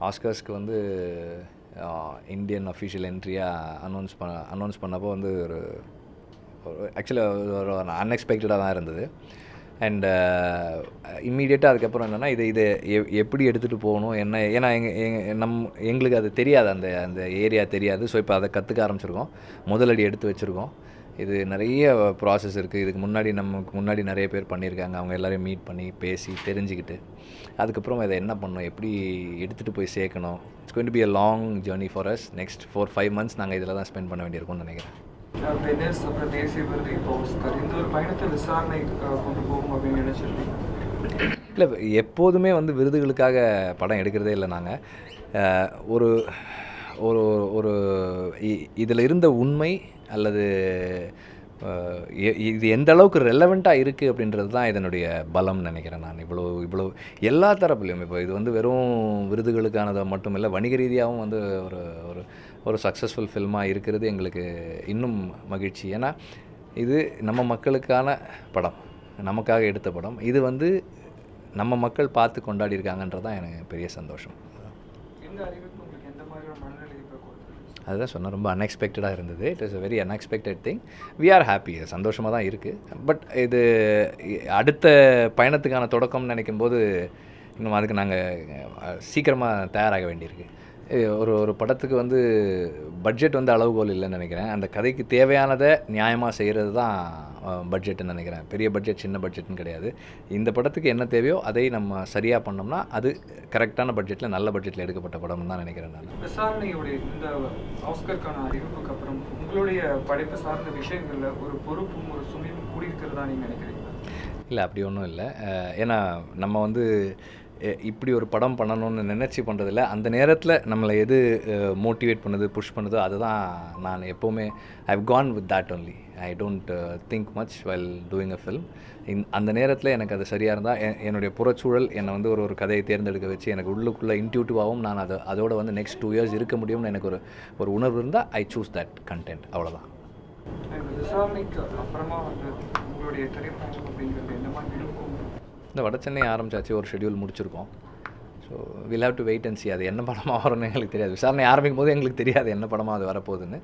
ஆஸ்கர்ஸ்க்கு வந்து Indian official என்ட்ரியாக announce பண்ணப்போ வந்து ஒரு ஆக்சுவலாக ஒரு அன்எக்ஸ்பெக்டடாக தான் இருந்தது. அண்ட் இம்மீடியட்டாக அதுக்கப்புறம் என்னென்னா இதை எப்படி எடுத்துகிட்டு போகணும் என்ன, ஏன்னா எங்களுக்கு அது தெரியாது, அந்த ஏரியா தெரியாது. ஸோ இப்போ அதை கற்றுக்க ஆரம்பிச்சிருக்கோம், முதலடி எடுத்து வச்சுருக்கோம். இது நிறைய ப்ராசஸ் இருக்குது. இதுக்கு நமக்கு முன்னாடி நிறைய பேர் பண்ணியிருக்காங்க. அவங்க எல்லோரையும் மீட் பண்ணி பேசி தெரிஞ்சுக்கிட்டு அதுக்கப்புறம் இதை என்ன பண்ணணும், எப்படி எடுத்துகிட்டு போய் சேர்க்கணும். It's going to be a long journey for us. Next 4-5 months நாங்கள் இதில் தான் ஸ்பெண்ட் பண்ண வேண்டியிருக்கும்னு நினைக்கிறேன். வெனிஸ் அப்புறம் தேசிய விருது இப்போ ஆஸ்கர், இந்த ஒரு பயணத்தை விசாரணை கொண்டு போகும் அப்படின்னு நினச்சிருந்தீங்க? இல்லை, எப்போதுமே வந்து விருதுகளுக்காக படம் எடுக்கிறதே இல்லை. நாங்கள் ஒரு ஒரு ஒரு இதில் இருந்த உண்மை அல்லது இது எந்த அளவுக்கு ரெலவெண்ட்டாக இருக்குது அப்படின்றது தான் இதனுடைய பலம்னு நினைக்கிறேன். நான் இவ்வளோ எல்லா தரப்புலையும் இப்போ இது வந்து வெறும் விருதுகளுக்கானதை மட்டும் இல்லை, வணிக ரீதியாகவும் வந்து ஒரு ஒரு ஒரு சக்ஸஸ்ஃபுல் ஃபில்மாக இருக்கிறது எங்களுக்கு இன்னும் மகிழ்ச்சி. ஏன்னா இது நம்ம மக்களுக்கான படம், நமக்காக எடுத்த படம். இது வந்து நம்ம மக்கள் பார்த்து கொண்டாடி இருக்காங்கன்றது தான் எனக்கு பெரிய சந்தோஷம். அதுதான் சொன்னேன், ரொம்ப அன்எக்ஸ்பெக்டடாக இருந்தது. It is a very unexpected thing. We are happy, சந்தோஷமாக தான் இருக்குது. பட் இது அடுத்த பயணத்துக்கான தொடக்கம்னு நினைக்கும்போது இன்னும் அதுக்கு நாங்கள் சீக்கிரமாக தயாராக வேண்டியிருக்கு. ஒரு படத்துக்கு வந்து பட்ஜெட் வந்து அளவுகோல் இல்லைன்னு நினைக்கிறேன். அந்த கதைக்கு தேவையானதை நியாயமாக செய்கிறது தான் பட்ஜெட்டுன்னு நினைக்கிறேன். பெரிய பட்ஜெட் சின்ன பட்ஜெட்னு கிடையாது. இந்த படத்துக்கு என்ன தேவையோ அதை நம்ம சரியாக பண்ணோம்னா அது கரெக்டான பட்ஜெட்டில், நல்ல பட்ஜெட்டில் எடுக்கப்பட்ட படம்னு தான் நினைக்கிறேன் நான். விசாரணையுடைய இந்த ஆஸ்கருக்கான அறிவிப்புக்கு அப்புறம் உங்களுடைய படைப்பு சார்ந்த விஷயங்களில் ஒரு பொறுப்பும் ஒரு சுமையும் கூடியிருக்கிறதா நீங்கள் நினைக்கிறீங்க? இல்லை, அப்படி ஒன்றும் இல்லை. ஏன்னா நம்ம வந்து இப்படி ஒரு படம் பண்ணணும்னு நினச்சி பண்ணுறதில்ல. அந்த நேரத்தில் நம்மளை எது மோட்டிவேட் பண்ணுது, புஷ் பண்ணுதோ அதுதான் நான் எப்போவுமே I've Khan with that only. I don't think much while doing a film. அந்த நேரத்தில் எனக்கு அது சரியாக இருந்தால் என்னுடைய புறச்சூழல் என்னை வந்து ஒரு கதையை தேர்ந்தெடுக்க வச்சு எனக்கு உள்ளுக்குள்ளே இன்ட்யூட்டிவாகவும் நான் அதோட வந்து நெக்ஸ்ட் 2 years இருக்க முடியும்னு எனக்கு ஒரு உணர்வு இருந்தால் ஐ சூஸ் தட் கண்டென்ட், அவ்வளோதான். விசாரணைக்கு அப்புறமா வந்து உங்களுடைய திரைப்படம் அப்படிங்கிறது என்ன மாதிரி இருக்கும்? இந்த வட சென்னை ஆரம்பிச்சாச்சு, ஒரு ஷெட்யூல் முடிச்சிருக்கோம். So will have to wait and see. அது என்ன படமாக வரும்னு எங்களுக்கு தெரியாது. விசாரணை ஆரம்பிக்கும் போது எங்களுக்கு தெரியாது என்ன படமாக அது வரப்போகுதுன்னு.